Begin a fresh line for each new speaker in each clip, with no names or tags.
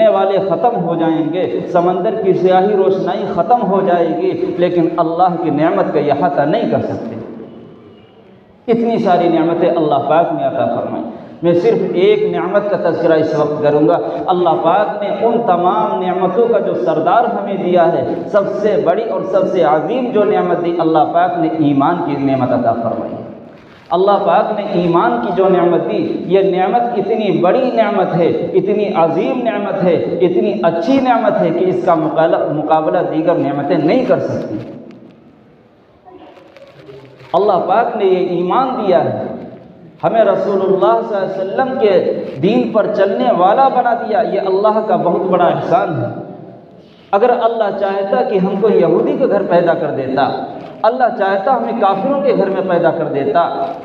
دکھنے والے ختم ہو جائیں گے، سمندر کی سیاہی روشنائی ختم ہو جائے گی، لیکن اللہ کی نعمت کا احاطہ نہیں کر سکتے۔ اتنی ساری نعمتیں اللہ پاک نے عطا فرمائی۔ میں صرف ایک نعمت کا تذکرہ اس وقت کروں گا۔ اللہ پاک نے ان تمام نعمتوں کا جو سردار ہمیں دیا ہے، سب سے بڑی اور سب سے عظیم جو نعمت دی، اللہ پاک نے ایمان کی نعمت عطا فرمائی۔ اللہ پاک نے ایمان کی جو نعمت دی، یہ نعمت اتنی بڑی نعمت ہے، اتنی عظیم نعمت ہے، اتنی اچھی نعمت ہے کہ اس کا مقابلہ دیگر نعمتیں نہیں کر سکتی۔ اللہ پاک نے یہ ایمان دیا ہے، ہمیں رسول اللہ صلی اللہ علیہ وسلم کے دین پر چلنے والا بنا دیا، یہ اللہ کا بہت بڑا احسان ہے۔ اگر اللہ چاہتا کہ ہم کو یہودی کے گھر پیدا کر دیتا، اللہ چاہتا ہمیں کافروں کے گھر میں پیدا کر دیتا،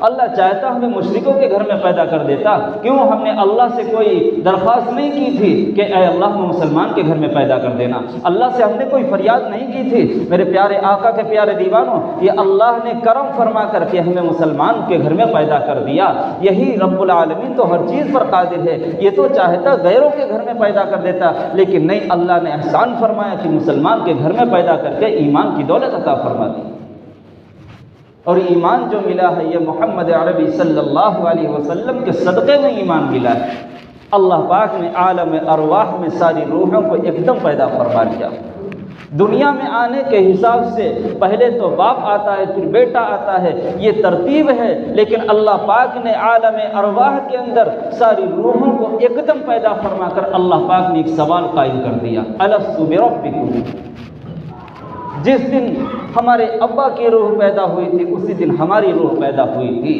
اللہ چاہتا ہمیں مشرکوں کے گھر میں پیدا کر دیتا، کیوں ہم نے اللہ سے کوئی درخواست نہیں کی تھی کہ اے اللہ ہمیں مسلمان کے گھر میں پیدا کر دینا؟ اللہ سے ہم نے کوئی فریاد نہیں کی تھی۔ میرے پیارے آقا کے پیارے دیوانوں، یہ اللہ نے کرم فرما کر کے ہمیں مسلمان کے گھر میں پیدا کر دیا۔ یہی رب العالمین تو ہر چیز پر قادر ہے، یہ تو چاہتا غیروں کے گھر میں پیدا کر دیتا، لیکن نہیں، اللہ نے احسان فرمایا کہ مسلمان کے گھر میں پیدا کر کے ایمان کی دولت عطا فرما دی۔ اور ایمان جو ملا ہے یہ محمد عربی صلی اللہ علیہ وسلم کے صدقے میں ایمان ملا ہے۔ اللہ پاک نے عالم ارواح میں ساری روحوں کو ایک دم پیدا فرما دیا۔ دنیا میں آنے کے حساب سے پہلے تو باپ آتا ہے، پھر بیٹا آتا ہے، یہ ترتیب ہے، لیکن اللہ پاک نے عالم ارواح کے اندر ساری روحوں کو ایک دم پیدا فرما کر اللہ پاک نے ایک سوال قائم کر دیا، الست بربکم۔ جس دن ہمارے ابا کی روح پیدا ہوئی تھی، اسی دن ہماری روح پیدا ہوئی تھی۔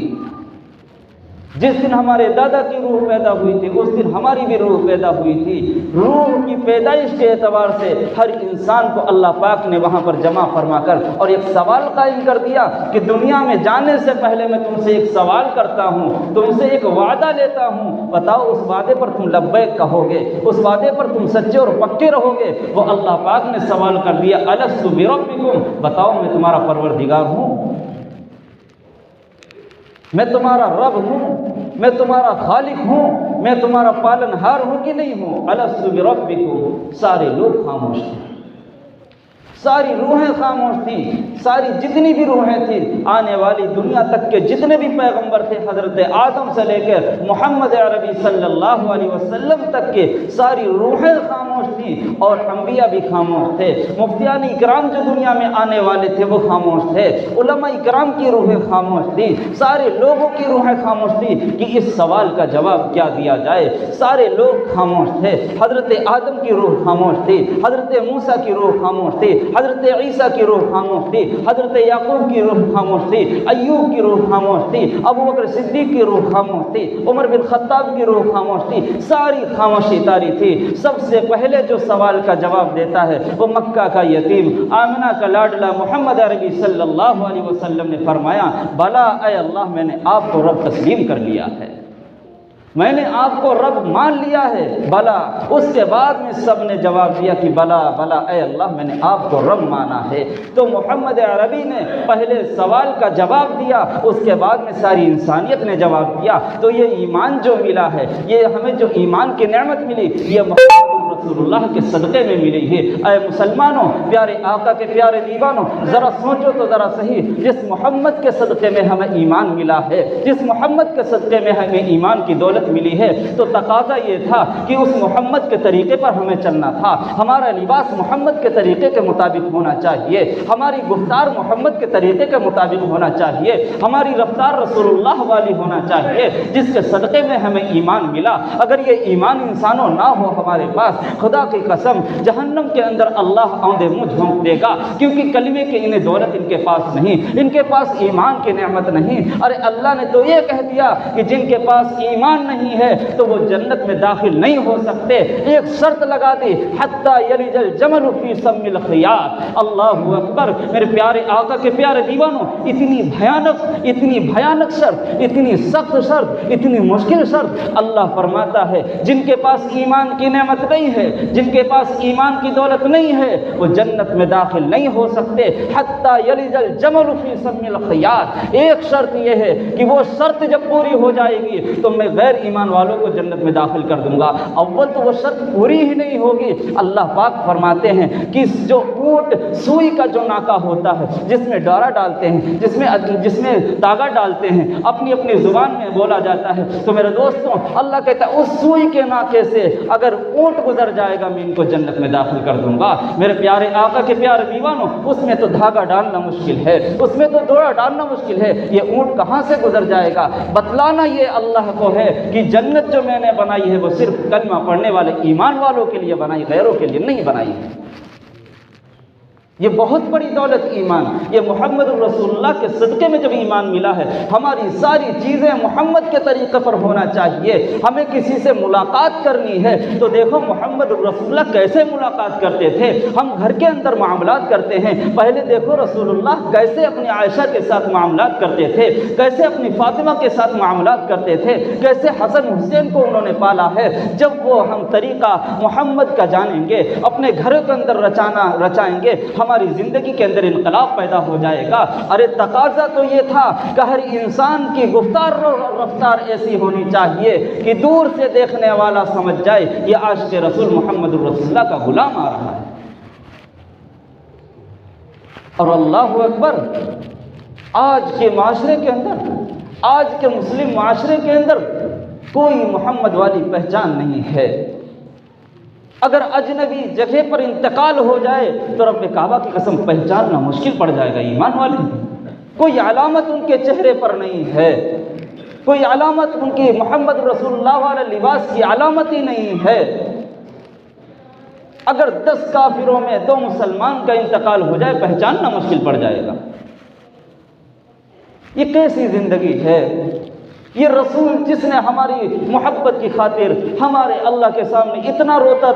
جس دن ہمارے دادا کی روح پیدا ہوئی تھی، اس دن ہماری بھی روح پیدا ہوئی تھی۔ روح کی پیدائش کے اعتبار سے ہر انسان کو اللہ پاک نے وہاں پر جمع فرما کر اور ایک سوال قائم کر دیا کہ دنیا میں جانے سے پہلے میں تم سے ایک سوال کرتا ہوں، تم سے ایک وعدہ لیتا ہوں، بتاؤ اس وعدے پر تم لبیک کہو گے، اس وعدے پر تم سچے اور پکے رہو گے؟ وہ اللہ پاک نے سوال کر دیا، الست بربکم، بتاؤ میں تمہارا پروردگار ہوں، میں تمہارا رب ہوں، میں تمہارا خالق ہوں، میں تمہارا پالنہار ہوں کہ نہیں ہوں؟ الست بربکم۔ سارے لوگ خاموش تھے، ساری روحیں خاموش تھیں، ساری جتنی بھی روحیں تھیں، آنے والی دنیا تک کے جتنے بھی پیغمبر تھے، حضرت آدم سے لے کر محمد عربی صلی اللہ علیہ وسلم تک کے ساری روحیں خاموش تھیں، اور انبیاء بھی خاموش تھے۔ مفتیان اکرام جو دنیا میں آنے والے تھے وہ خاموش تھے، علماء اکرام کی روحیں خاموش تھیں، سارے لوگوں کی روحیں خاموش تھیں کہ اس سوال کا جواب کیا دیا جائے۔ سارے لوگ خاموش تھے، حضرت آدم کی روح خاموش تھی، حضرت موسیٰ کی روح خاموش تھی، حضرت عیسیٰ کی روح خاموش تھی، حضرت یعقوب کی روح خاموش تھی، ایوب کی روح خاموش تھی، ابو بکر صدیق کی روح خاموش تھی، عمر بن خطاب کی روح خاموش تھی، ساری خاموشی طاری تھی۔ سب سے پہلے جو سوال کا جواب دیتا ہے وہ مکہ کا یتیم، آمنہ کا لاڈلا محمد عربی صلی اللہ علیہ وسلم نے فرمایا، بلا اے اللہ، میں نے آپ کو رب تسلیم کر لیا ہے، میں نے آپ کو رب مان لیا ہے، بلا۔ اس کے بعد میں سب نے جواب دیا کہ بلا بلا اے اللہ، میں نے آپ کو رب مانا ہے۔ تو محمد عربی نے پہلے سوال کا جواب دیا، اس کے بعد میں ساری انسانیت نے جواب دیا۔ تو یہ ایمان جو ملا ہے، یہ ہمیں جو ایمان کی نعمت ملی، یہ محمد رسول اللہ کے صدقے میں ملی ہے۔ اے مسلمانوں، پیارے آقا کے پیارے دیوانوں، ذرا سوچو تو ذرا صحیح، جس محمد کے صدقے میں ہمیں ایمان ملا ہے، جس محمد کے صدقے میں ہمیں ایمان کی دولت ملی ہے، تو تقاضا یہ تھا کہ اس محمد کے طریقے پر ہمیں چلنا تھا۔ ہمارا لباس محمد کے طریقے کے مطابق ہونا چاہیے، ہماری گفتار محمد کے طریقے کے مطابق ہونا چاہیے، ہماری رفتار رسول اللہ والی ہونا چاہیے، جس کے صدقے میں ہمیں ایمان ملا۔ اگر یہ ایمان انسانوں نہ ہو ہمارے پاس، خدا کی قسم جہنم کے اندر اللہ آندے منہ جھونک دے گا، کیونکہ کلمے کی انہیں دولت ان کے پاس نہیں، ان کے پاس ایمان کی نعمت نہیں۔ ارے اللہ نے تو یہ کہہ دیا کہ جن کے پاس ایمان نہیں ہے تو وہ جنت میں داخل نہیں ہو سکتے۔ ایک شرط لگا دی، حتی یلج الجمل فی سم الخیاط۔ اللہ اکبر، میرے پیارے آقا کے پیارے دیوانوں، اتنی بھیانک شرط، اتنی سخت شرط، اتنی مشکل شرط۔ اللہ فرماتا ہے جن کے پاس ایمان کی نعمت نہیں ہے، جن کے پاس ایمان کی دولت نہیں ہے، وہ جنت میں داخل نہیں ہو سکتے حتیٰ یلج الجمل فی سم الخیاط۔ ایک شرط یہ ہے کہ وہ شرط جب پوری ہو جائے گی تو میں غیر ایمان والوں کو جنت میں داخل کر دوں گا۔ اول تو وہ شرط پوری ہی نہیں ہوگی۔ اللہ پاک فرماتے ہیں کہ جو اونٹ سوئی کا جو ناکہ ہوتا ہے، جس میں ڈورا ڈالتے ہیں، جس میں داغا ڈالتے ہیں، اپنی اپنی زبان میں بولا جاتا ہے، تو میرے دوستوں اللہ کہتا ہے اس سوئی کے ناکے سے اگر اونٹ گزر جائے گا میں ان کو جنت میں داخل کر دوں گا۔ میرے پیارے آقا کے پیارے دیوانوں، اس میں تو دھاگا ڈالنا مشکل ہے، اس میں تو ڈورا ڈالنا مشکل ہے، یہ اونٹ کہاں سے گزر جائے گا؟ بتلانا یہ اللہ کو ہے کہ جنت جو میں نے بنائی ہے وہ صرف کلمہ پڑھنے والے ایمان والوں کے لیے بنائی، غیروں کے لیے نہیں بنائی ہے۔ یہ بہت بڑی دولت ایمان، یہ محمد الرسول اللہ کے صدقے میں جب ایمان ملا ہے، ہماری ساری چیزیں محمد کے طریقے پر ہونا چاہیے۔ ہمیں کسی سے ملاقات کرنی ہے تو دیکھو محمد الرسول اللہ کیسے ملاقات کرتے تھے۔ ہم گھر کے اندر معاملات کرتے ہیں، پہلے دیکھو رسول اللہ کیسے اپنی عائشہ کے ساتھ معاملات کرتے تھے، کیسے اپنی فاطمہ کے ساتھ معاملات کرتے تھے، کیسے حسن حسین کو انہوں نے پالا ہے۔ جب وہ ہم طریقہ محمد کا جانیں گے، اپنے گھروں کے اندر رچائیں گے، ہماری زندگی کے اندر انقلاب پیدا ہو جائے گا۔ ارے تقاضا تو یہ تھا کہ ہر انسان کی گفتار اور رفتار ایسی ہونی چاہیے کہ دور سے دیکھنے والا سمجھ جائے یہ عاشق رسول محمد الرسول اللہ کا غلام آ رہا ہے۔ اور اللہ اکبر، آج کے معاشرے کے اندر، آج کے مسلم معاشرے کے اندر کوئی محمد والی پہچان نہیں ہے۔ اگر اجنبی جگہ پر انتقال ہو جائے تو رب کعبہ کی قسم پہچاننا مشکل پڑ جائے گا ایمان والے۔ کوئی علامت ان کے چہرے پر نہیں ہے، کوئی علامت ان کی محمد رسول اللہ والے لباس کی علامت ہی نہیں ہے۔ اگر 10 کافروں میں 2 مسلمان کا انتقال ہو جائے پہچاننا مشکل پڑ جائے گا۔ یہ کیسی زندگی ہے؟ یہ رسول جس نے ہماری محبت کی خاطر ہمارے اللہ کے سامنے اتنا روتا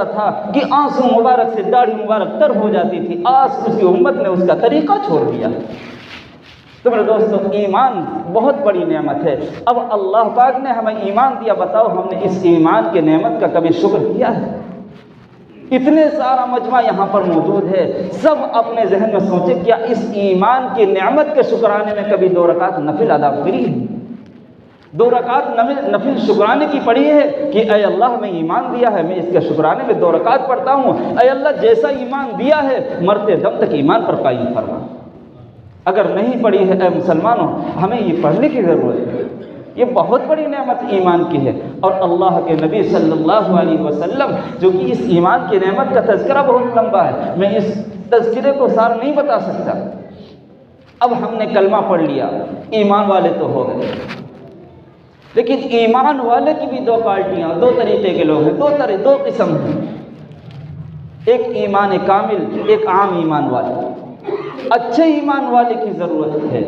تھا کہ آنسو مبارک سے داڑھی مبارک تر ہو جاتی تھی، آج اس کی امت نے اس کا طریقہ چھوڑ دیا۔ تو میرے دوستوں ایمان بہت بڑی نعمت ہے۔ اب اللہ پاک نے ہمیں ایمان دیا، بتاؤ ہم نے اس ایمان کے نعمت کا کبھی شکر کیا ہے؟ اتنے سارا مجمع یہاں پر موجود ہے، سب اپنے ذہن میں سوچے کیا اس ایمان کی نعمت کے شکرانے میں کبھی 2 رکعت نفل ادا کری ہے؟ 2 رکعت نفل شکرانے کی پڑھی ہے کہ اے اللہ میں ایمان دیا ہے، میں اس کے شکرانے میں 2 رکعت پڑھتا ہوں، اے اللہ جیسا ایمان دیا ہے مرتے دم تک ایمان پر قائم فرما۔ اگر نہیں پڑھی ہے اے مسلمانوں، ہمیں یہ پڑھنے کی ضرورت ہے۔ یہ بہت بڑی نعمت ایمان کی ہے، اور اللہ کے نبی صلی اللہ علیہ وسلم جو کہ اس ایمان کی نعمت کا تذکرہ بہت لمبا ہے، میں اس تذکرے کو سارا نہیں بتا سکتا۔ اب ہم نے کلمہ پڑھ لیا، ایمان والے تو ہو گئے، لیکن ایمان والے کی بھی 2 پارٹیاں، 2 طریقے کے لوگ ہیں، 2 قسم ہیں۔ ایک ایمان کامل، ایک عام ایمان والے۔ اچھے ایمان والے کی ضرورت ہے۔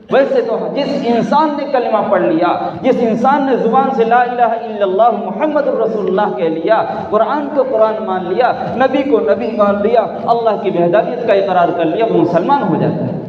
ویسے تو جس انسان نے کلمہ پڑھ لیا، جس انسان نے زبان سے لا الہ الا اللہ محمد الرسول اللہ کہہ لیا، قرآن کو قرآن مان لیا، نبی کو نبی مان لیا، اللہ کی وحدانیت کا اقرار کر لیا، وہ مسلمان ہو جاتا ہے۔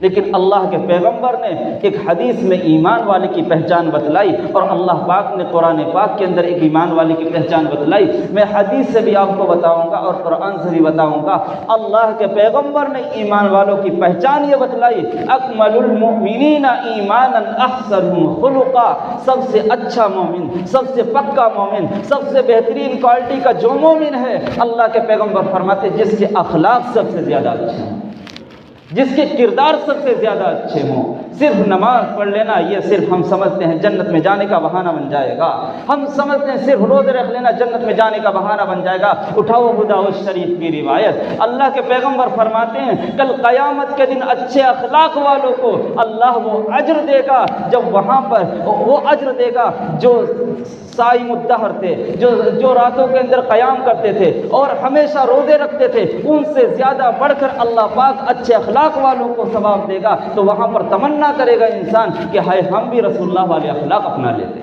لیکن اللہ کے پیغمبر نے ایک حدیث میں ایمان والے کی پہچان بتلائی، اور اللہ پاک نے قرآن پاک کے اندر ایک ایمان والے کی پہچان بتلائی۔ میں حدیث سے بھی آپ کو بتاؤں گا اور قرآن سے بھی بتاؤں گا۔ اللہ کے پیغمبر نے ایمان والوں کی پہچان یہ بتلائی، اکمل المؤمنین ایمانا احسنهم خلقا، سب سے اچھا مومن، سب سے پکا مومن، سب سے بہترین کوالٹی کا جو مومن ہے، اللہ کے پیغمبر فرماتے جس کے اخلاق سب سے زیادہ اچھے ہیں، جس کے کردار سب سے زیادہ اچھے ہوں۔ صرف نماز پڑھ لینا یہ صرف ہم سمجھتے ہیں جنت میں جانے کا بہانہ بن جائے گا، ہم سمجھتے ہیں صرف روزے رکھ لینا جنت میں جانے کا بہانہ بن جائے گا۔ اٹھاؤ ابو داؤد شریف کی روایت، اللہ کے پیغمبر فرماتے ہیں کل قیامت کے دن اچھے اخلاق والوں کو اللہ وہ اجر دے گا، جب وہاں پر وہ اجر دے گا جو صائم الدہر تھے، جو راتوں کے اندر قیام کرتے تھے اور ہمیشہ روزے رکھتے تھے، ان سے زیادہ بڑھ کر اللہ پاک اچھے اخلاق والوں کو ثواب دے گا۔ تو وہاں پر تمنا کرے گا انسان کہ ہائے ہم بھی رسول اللہ والے اخلاق اپنا لیتے۔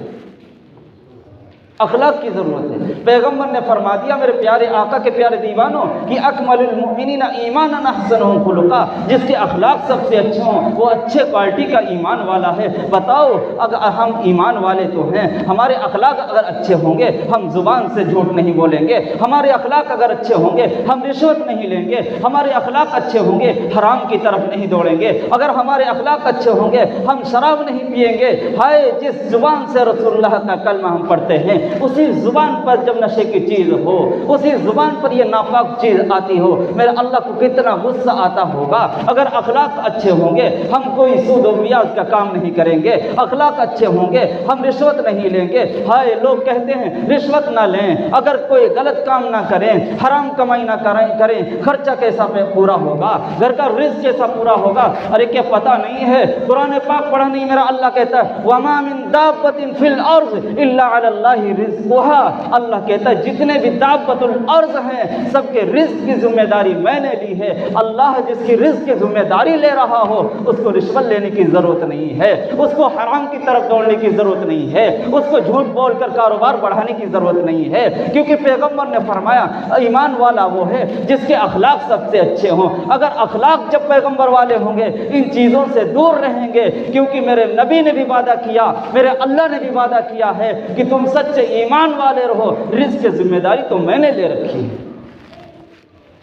اخلاق کی ضرورت ہے۔ پیغمبر نے فرما دیا میرے پیارے آقا کے پیارے دیوانوں کہ اکمل المؤمنین ایمانا احسنہم خلقا، جس کے اخلاق سب سے اچھے ہوں وہ اچھے کوالٹی کا ایمان والا ہے۔ بتاؤ اگر ہم ایمان والے تو ہیں، ہمارے اخلاق اگر اچھے ہوں گے ہم زبان سے جھوٹ نہیں بولیں گے، ہمارے اخلاق اگر اچھے ہوں گے ہم رشوت نہیں لیں گے، ہمارے اخلاق اچھے ہوں گے حرام کی طرف نہیں دوڑیں گے، اگر ہمارے اخلاق اچھے ہوں گے ہم شراب نہیں پیئیں گے۔ ہائے جس زبان سے رسول اللہ کا کلمہ ہم پڑھتے ہیں اسی زبان پر جب نشے کی چیز ہو، اسی زبان پر یہ ناپاک چیز آتی ہو، میرے اللہ کو کتنا غصہ آتا ہوگا۔ اگر اخلاق اچھے ہوں گے ہم کوئی سود و بیاج کا کام نہیں کریں گے، اخلاق اچھے ہوں گے ہم رشوت نہیں لیں گے۔ ہائے لوگ کہتے ہیں رشوت نہ لیں، اگر کوئی غلط کام نہ کریں، حرام کمائی نہ کریں، خرچہ کیسا پورا ہوگا، گھر کا رزق کیسا پورا ہوگا؟ ارے کیا پتہ نہیں ہے؟ قرآن پاک پڑھا نہیں؟ میرا اللہ کہتا ہے وَمَا مِن دَابَّةٍ فِي الْأَرْضِ إِلَّا عَلَى اللَّهِ رِزْقُهَا، اللہ کہتا ہے جتنے بھی دابۃ الارض ہیں سب کے رزق کی ذمہ داری میں نے لی ہے۔ اللہ جس کی رزق کی ذمہ داری لے رہا ہو اس کو رشوت لینے کی ضرورت نہیں ہے، اس کو حرام کی طرف دوڑنے کی ضرورت نہیں ہے، اس کو جھوٹ بول کر کاروبار بڑھانے کی ضرورت نہیں ہے، کیونکہ پیغمبر نے فرمایا ایمان والا وہ ہے جس کے اخلاق سب سے اچھے ہوں۔ اگر اخلاق جب پیغمبر والے ہوں گے ان چیزوں سے دور رہیں گے، کیونکہ میرے نبی نے بھی وعدہ کیا، میرے اللہ نے بھی وعدہ کیا ہے کہ تم سچے ایمان والے رہو، رزق کی ذمہ داری تو میں نے لے رکھی ہے۔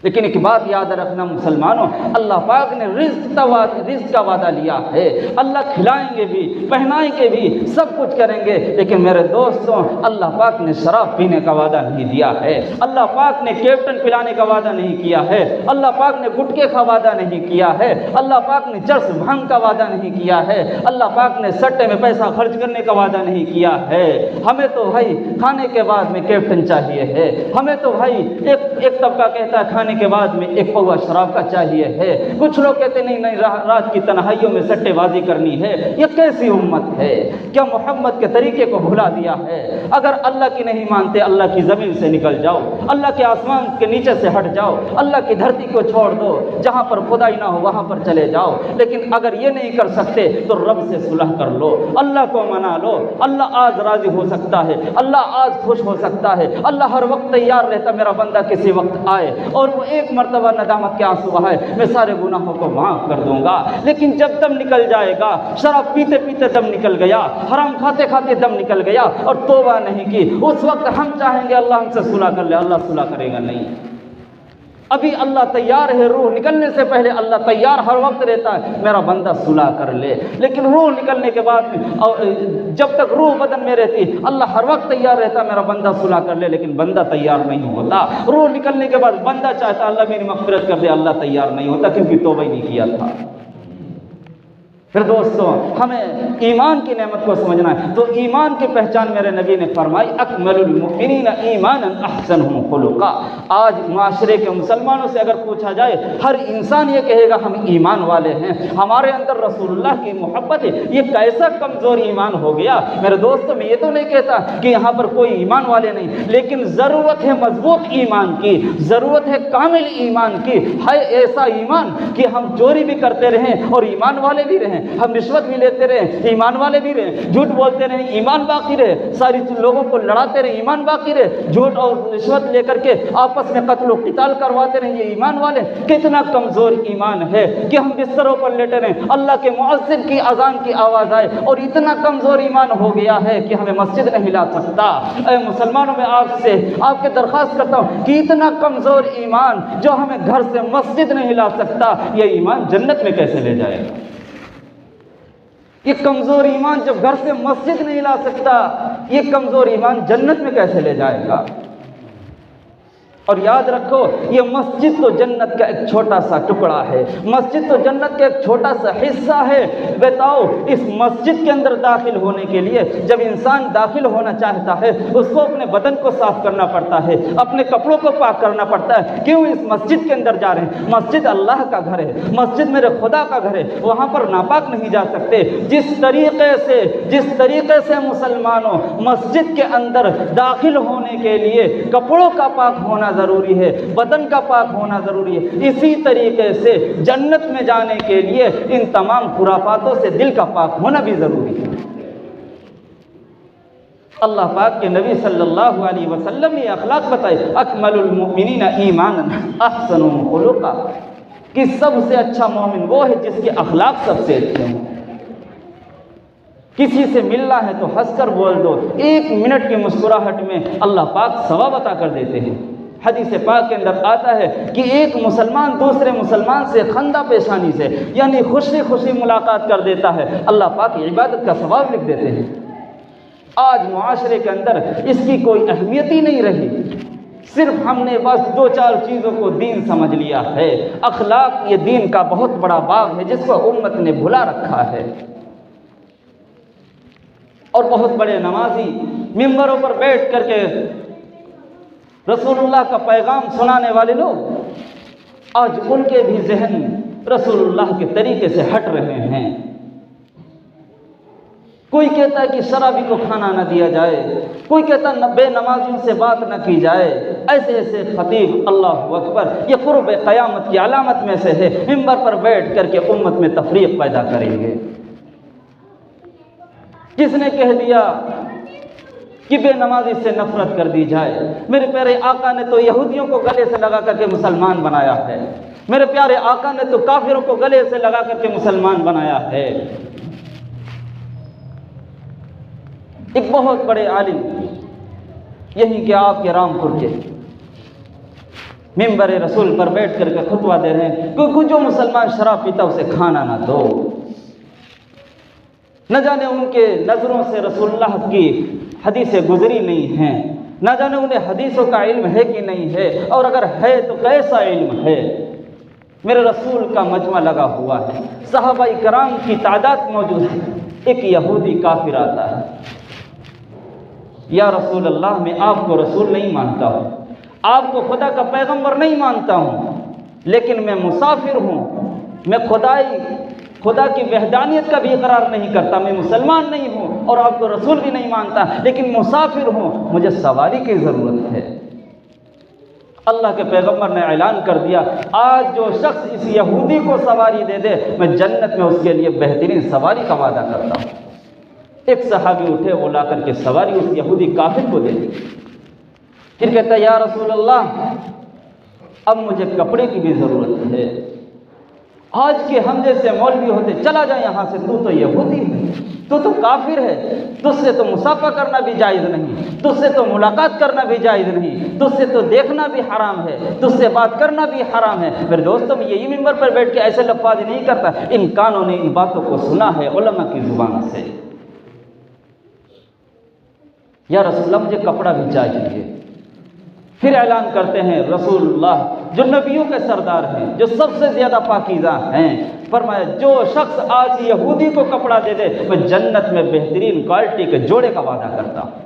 لیکن ایک بات یاد رکھنا مسلمانوں، اللہ پاک نے رزق کا وعدہ لیا ہے، اللہ کھلائیں گے بھی، پہنائیں گے بھی، سب کچھ کریں گے، لیکن میرے دوستوں اللہ پاک نے شراب پینے کا وعدہ نہیں دیا ہے، اللہ پاک نے کیپٹن پلانے کا وعدہ نہیں کیا ہے، اللہ پاک نے گٹکے کا وعدہ نہیں کیا ہے، اللہ پاک نے چرس بھنگ کا وعدہ نہیں کیا ہے، اللہ پاک نے سٹے میں پیسہ خرچ کرنے کا وعدہ نہیں کیا ہے۔ ہمیں تو بھائی کھانے کے بعد میں کیپٹن چاہیے ہے، ہمیں تو بھائی ایک طبقہ کہتا ہے کھانے کے بعد میں ایک پوا شراب کا چاہیے ہے، کچھ لوگ کہتے نہیں رات کی تنہائیوں میں سٹے بازی کرنی ہے۔ یہ کیسی امت ہے؟ کیا محمد کے طریقے کو بھلا دیا ہے؟ اگر اللہ کی نہیں مانتے اللہ کی زمین سے نکل جاؤ، اللہ کے آسمان کے نیچے سے ہٹ جاؤ، اللہ کی دھرتی کو چھوڑ دو، جہاں پر خدائی نہ ہو وہاں پر چلے جاؤ۔ لیکن اگر یہ نہیں کر سکتے تو رب سے صلح کر لو، اللہ کو منا لو، اللہ آج راضی ہو سکتا ہے، اللہ آج خوش ہو سکتا ہے، اللہ ہر وقت تیار رہتا میرا بندہ کسی وقت آئے اور وہ ایک مرتبہ ندامت کے آنسو بہائے، میں سارے گناہوں کو معاف کر دوں گا۔ لیکن جب دم نکل جائے گا، شراب پیتے پیتے دم نکل گیا، حرام کھاتے کھاتے دم نکل گیا اور توبہ نہیں کی، اس وقت ہم چاہیں گے اللہ ہم سے صلح کر لے، اللہ صلح کرے گا نہیں۔ ابھی اللہ تیار ہے، روح نکلنے سے پہلے اللہ تیار ہر وقت رہتا ہے میرا بندہ صلح کر لے، لیکن روح نکلنے کے بعد جب تک روح بدن میں رہتی اللہ ہر وقت تیار رہتا میرا بندہ صلح کر لے، لیکن بندہ تیار نہیں ہوتا۔ روح نکلنے کے بعد بندہ چاہتا اللہ میری مغفرت کر دے، اللہ تیار نہیں ہوتا کیونکہ توبہ ہی نہیں کیا تھا۔ پھر دوستوں ہمیں ایمان کی نعمت کو سمجھنا ہے، تو ایمان کی پہچان میرے نبی نے فرمائی اکمل المؤمنین ایمانا احسنہم خلقا۔ آج معاشرے کے مسلمانوں سے اگر پوچھا جائے ہر انسان یہ کہے گا ہم ایمان والے ہیں، ہمارے اندر رسول اللہ کی محبت ہے۔ یہ کیسا کمزور ایمان ہو گیا؟ میرے دوستوں میں یہ تو نہیں کہتا کہ یہاں پر کوئی ایمان والے نہیں، لیکن ضرورت ہے مضبوط ایمان کی، ضرورت ہے کامل ایمان کی، ہے ایسا ایمان کہ ہم چوری بھی کرتے رہیں اور ایمان والے بھی رہیں، ہم رشوت بھی لیتے رہے ایمان والے بھی رہے، جھوٹ بولتے رہے ایمان باقی رہے، ساری لوگوں کو لڑاتے رہے ایمان باقی رہے، جھوٹ اور رشوت لے کر کے آپس میں قتل و قتال کرواتے رہے، یہ ایمان والے۔ کتنا کمزور ایمان ہے کہ ہم بستروں پر لیٹے رہے، اللہ کے مؤذن کی اذان کی آواز آئے اور اتنا کمزور ایمان ہو گیا ہے کہ ہمیں مسجد نہیں لا سکتا۔ اے مسلمانوں میں آپ کے درخواست کرتا ہوں کہ اتنا کمزور ایمان جو ہمیں گھر سے مسجد نہیں لا سکتا، یہ ایمان جنت میں کیسے لے جائے گا؟ یہ کمزور ایمان جب گھر سے مسجد نہیں لا سکتا، یہ کمزور ایمان جنت میں کیسے لے جائے گا؟ اور یاد رکھو یہ مسجد تو جنت کا ایک چھوٹا سا ٹکڑا ہے، مسجد تو جنت کا ایک چھوٹا سا حصہ ہے۔ بتاؤ اس مسجد کے اندر داخل ہونے کے لیے جب انسان داخل ہونا چاہتا ہے اس کو اپنے بدن کو صاف کرنا پڑتا ہے، اپنے کپڑوں کو پاک کرنا پڑتا ہے۔ کیوں اس مسجد کے اندر جا رہے ہیں؟ مسجد اللہ کا گھر ہے، مسجد میرے خدا کا گھر ہے، وہاں پر ناپاک نہیں جا سکتے۔ جس طریقے سے مسلمانوں مسجد کے اندر داخل ہونے کے لیے کپڑوں کا پاک ہونا ضروری ہے، بدن کا پاک ہونا ضروری ہے، اسی طریقے سے جنت میں جانے کے لیے ان تمام خرافاتوں سے دل کا پاک ہونا بھی ضروری ہے۔ اللہ پاک کے نبی صلی اللہ علیہ وسلم نے اخلاق بتائے، اکمل المؤمنین ایمانا احسنهم خلقا، کہ سب سے اچھا مومن وہ ہے جس کے اخلاق سب سے اچھے ہوں۔ کسی سے ملنا ہے تو ہنس کر بول دو، 1 منٹ کی مسکراہٹ میں اللہ پاک ثواب عطا کر دیتے ہیں۔ حدیث پاک کے اندر آتا ہے کہ ایک مسلمان دوسرے مسلمان سے خندہ پیشانی سے یعنی خوشی خوشی ملاقات کر دیتا ہے، اللہ پاک عبادت کا ثواب لکھ دیتے ہیں۔ آج معاشرے کے اندر اس کی کوئی اہمیت ہی نہیں رہی، صرف ہم نے بس 2-4 چیزوں کو دین سمجھ لیا ہے۔ اخلاق یہ دین کا بہت بڑا باغ ہے جس کو امت نے بھلا رکھا ہے، اور بہت بڑے نمازی ممبروں پر بیٹھ کر کے رسول اللہ کا پیغام سنانے والے لوگ آج ان کے بھی ذہن رسول اللہ کے طریقے سے ہٹ رہے ہیں۔ کوئی کہتا ہے کہ شرابی کو کھانا نہ دیا جائے، کوئی کہتا ہے بے نمازیوں سے بات نہ کی جائے۔ ایسے ایسے خطیب اللہ اکبر یہ قرب قیامت کی علامت میں سے ہے، ممبر پر بیٹھ کر کے امت میں تفریق پیدا کریں گے۔ کس نے کہہ دیا کہ بے نمازی سے نفرت کر دی جائے؟ میرے پیارے آقا نے تو یہودیوں کو گلے سے لگا کر کے مسلمان بنایا ہے، میرے پیارے آقا نے تو کافروں کو گلے سے لگا کر کے مسلمان بنایا ہے۔ ایک بہت بڑے عالم یہی کہ آپ کے رامپور کے ممبر رسول پر بیٹھ کر کے خطبہ دے رہے ہیں کہ جو مسلمان شراب پیتا اسے کھانا نہ دو۔ نہ جانے ان کے نظروں سے رسول اللہ کی حدیثیں گزری نہیں ہیں، نہ جانے انہیں حدیثوں کا علم ہے کہ نہیں ہے، اور اگر ہے تو کیسا علم ہے۔ میرے رسول کا مجمع لگا ہوا ہے، صحابہ کرام کی تعداد موجود ہے، ایک یہودی کافر آتا ہے، یا رسول اللہ میں آپ کو رسول نہیں مانتا ہوں، آپ کو خدا کا پیغمبر نہیں مانتا ہوں، لیکن میں مسافر ہوں، میں خدا کی وحدانیت کا بھی اقرار نہیں کرتا، میں مسلمان نہیں ہوں اور آپ کو رسول بھی نہیں مانتا، لیکن مسافر ہوں، مجھے سواری کی ضرورت ہے۔ اللہ کے پیغمبر نے اعلان کر دیا، آج جو شخص اس یہودی کو سواری دے دے میں جنت میں اس کے لیے بہترین سواری کا وعدہ کرتا ہوں۔ ایک صحابی اٹھے، وہ لا کر کے سواری اس یہودی کافر کو دے دی، پھر کہتا ہے یا رسول اللہ اب مجھے کپڑے کی بھی ضرورت ہے۔ آج کے ہم جیسے مولوی ہوتے، چلا جائے یہاں سے، تو یہودی ہے، تو کافر ہے، تجھ سے تو مصافحہ کرنا بھی جائز نہیں، تجھ سے تو ملاقات کرنا بھی جائز نہیں، تجھ سے تو دیکھنا بھی حرام ہے، تجھ سے بات کرنا بھی حرام ہے۔ میرے دوستوں میں یہی ممبر پر بیٹھ کے ایسے لفظ نہیں کرتا، ان کانوں نے ان باتوں کو سنا ہے علماء کی زبان سے۔ یا رسول اللہ مجھے کپڑا بھی چاہیے۔ پھر اعلان کرتے ہیں رسول اللہ جو نبیوں کے سردار ہیں، جو سب سے زیادہ پاکیزہ ہیں، فرمایا جو شخص آج یہودی کو کپڑا دے دے میں جنت میں بہترین کوالٹی کے جوڑے کا وعدہ کرتا ہوں۔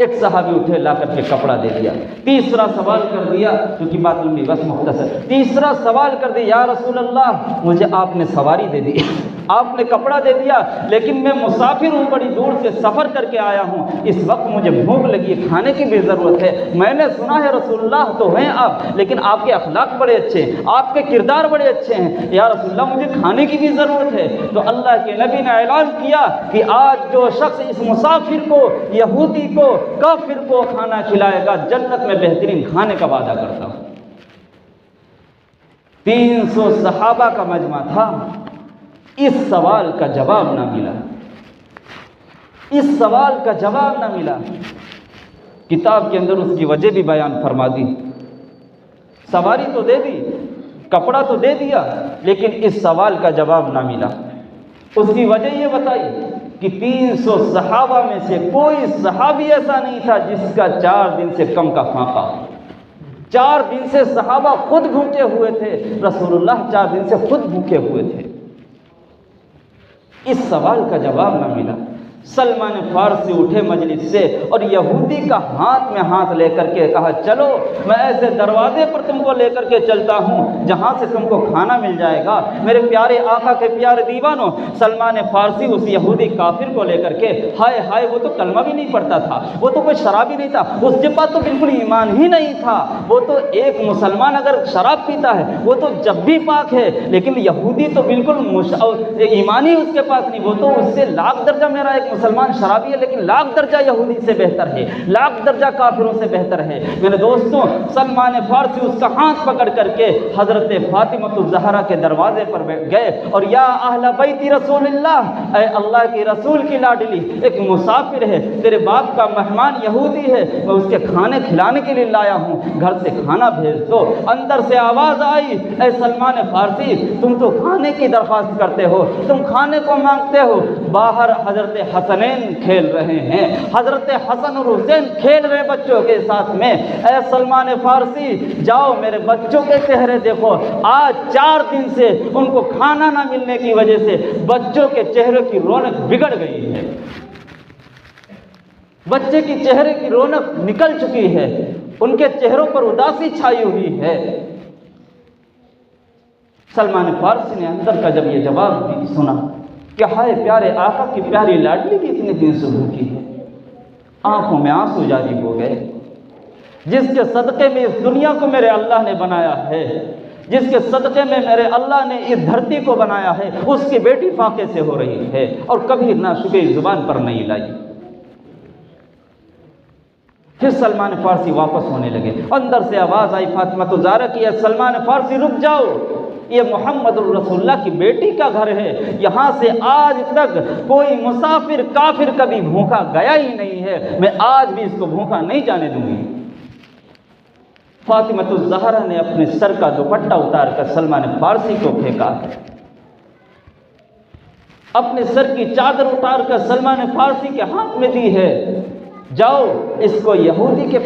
ایک صحابی اٹھے، لا کر کے کپڑا دے دیا۔ تیسرا سوال کر دیا، کیونکہ بات لمبی بس مختصر، تیسرا سوال کر دیا یا رسول اللہ مجھے آپ نے سواری دے دی، آپ نے کپڑا دے دیا، لیکن میں مسافر ہوں، بڑی دور سے سفر کر کے آیا ہوں، اس وقت مجھے بھوک لگی ہے، کھانے کی بھی ضرورت ہے۔ میں نے سنا ہے رسول اللہ تو ہیں آپ، لیکن آپ کے اخلاق بڑے اچھے ہیں، آپ کے کردار بڑے اچھے ہیں، یا رسول اللہ مجھے کھانے کی بھی ضرورت ہے۔ تو اللہ کے نبی نے اعلان کیا کہ آج جو شخص اس مسافر کو، یہودی کو، کافر کو کھانا کھلائے گا جنت میں بہترین کھانے کا وعدہ کرتا ہوں۔ 300 صحابہ کا مجمع تھا، اس سوال کا جواب نہ ملا، اس سوال کا جواب نہ ملا۔ کتاب کے اندر اس کی وجہ بھی بیان فرما دی، سواری تو دے دی، کپڑا تو دے دیا، لیکن اس سوال کا جواب نہ ملا۔ اس کی وجہ یہ بتائی کہ 300 صحابہ میں سے کوئی صحابی ایسا نہیں تھا جس کا 4 دن سے کم کا فاقہ۔ 4 دن سے صحابہ خود بھوکے ہوئے تھے، رسول اللہ 4 دن سے خود بھوکے ہوئے تھے۔ اس سوال کا جواب نہ ملا۔ سلمان فارسی اٹھے مجلس سے اور یہودی کا ہاتھ میں ہاتھ لے کر کے کہا چلو میں ایسے دروازے پر تم کو لے کر کے چلتا ہوں جہاں سے تم کو کھانا مل جائے گا۔ میرے پیارے آقا کے پیارے دیوانوں، سلمان فارسی اس یہودی کافر کو لے کر کے، ہائے ہائے وہ تو کلمہ بھی نہیں پڑھتا تھا، وہ تو کوئی شرابی نہیں تھا، اس کے پاس تو بالکل ایمان ہی نہیں تھا، وہ تو ایک مسلمان اگر شراب پیتا ہے وہ تو جب بھی پاک ہے، لیکن یہودی تو بالکل ایمان ہی اس کے پاس نہیں، وہ تو اس سے لاکھ درجہ میرا ایک مسلمان شرابی ہے لیکن لاکھ درجہ یہودی سے بہتر ہے، لاکھ درجہ کافروں سے بہتر ہے۔ میرے دوستوں، سلمان فارسی اس کا ہاتھ پکڑ کر کے حضرت فاطمہ الزہرا کے دروازے پر گئے اور یا اہل بیت رسول اللہ، اے اللہ کی رسول کی لاڈلی، ایک مسافر ہے، تیرے باپ کا مہمان یہودی ہے، میں اس کے کھانے کھلانے کے لیے لایا ہوں، گھر سے کھانا بھیج دو۔ اندر سے آواز آئی، اے سلمان فارسی، تم تو کھانے کی درخواست کرتے ہو، تم کھانے کو مانگتے ہو، باہر حضرت حسنین کھیل رہے ہیں، حضرت حسن اور حسین کھیل رہے بچوں کے ساتھ میں۔ اے سلمان فارسی، جاؤ میرے بچوں کے چہرے دیکھو، آج 4 دن سے ان کو کھانا نہ ملنے کی وجہ سے بچوں کے چہرے کی رونق بگڑ گئی ہے، بچے کی چہرے کی رونق نکل چکی ہے، ان کے چہروں پر اداسی چھائی ہوئی ہے۔ سلمان فارسی نے اندر کا جب یہ جواب سنا کہ ہائے پیارے آقا کی پیاری لاڈلی بھی اتنے دن سے بھوکی ہے، آنکھوں میں آنسو جاری ہو گئے۔ جس کے صدقے میں اس دنیا کو میرے اللہ نے بنایا ہے، جس کے صدقے میں میرے اللہ نے اس دھرتی کو بنایا ہے، اس کی بیٹی فاقے سے ہو رہی ہے اور کبھی نہ شبہ زبان پر نہیں لائی۔ پھر سلمان فارسی واپس ہونے لگے، اندر سے آواز آئی فاطمہ الزہرا کی، سلمان فارسی رک جاؤ، یہ محمد الرسول اللہ کی بیٹی کا گھر ہے، یہاں سے آج تک کوئی مسافر کافر کبھی بھوکا گیا ہی نہیں ہے، میں آج بھی اس کو بھوکا نہیں جانے دوں گی۔ فاطمہ الزہرا نے اپنے سر کا دوپٹہ اتار کر سلمان فارسی کو پھینکا، اپنے سر کی چادر اتار کر سلمان فارسی کے ہاتھ میں دی ہے، جاؤ اس کو یہودی کے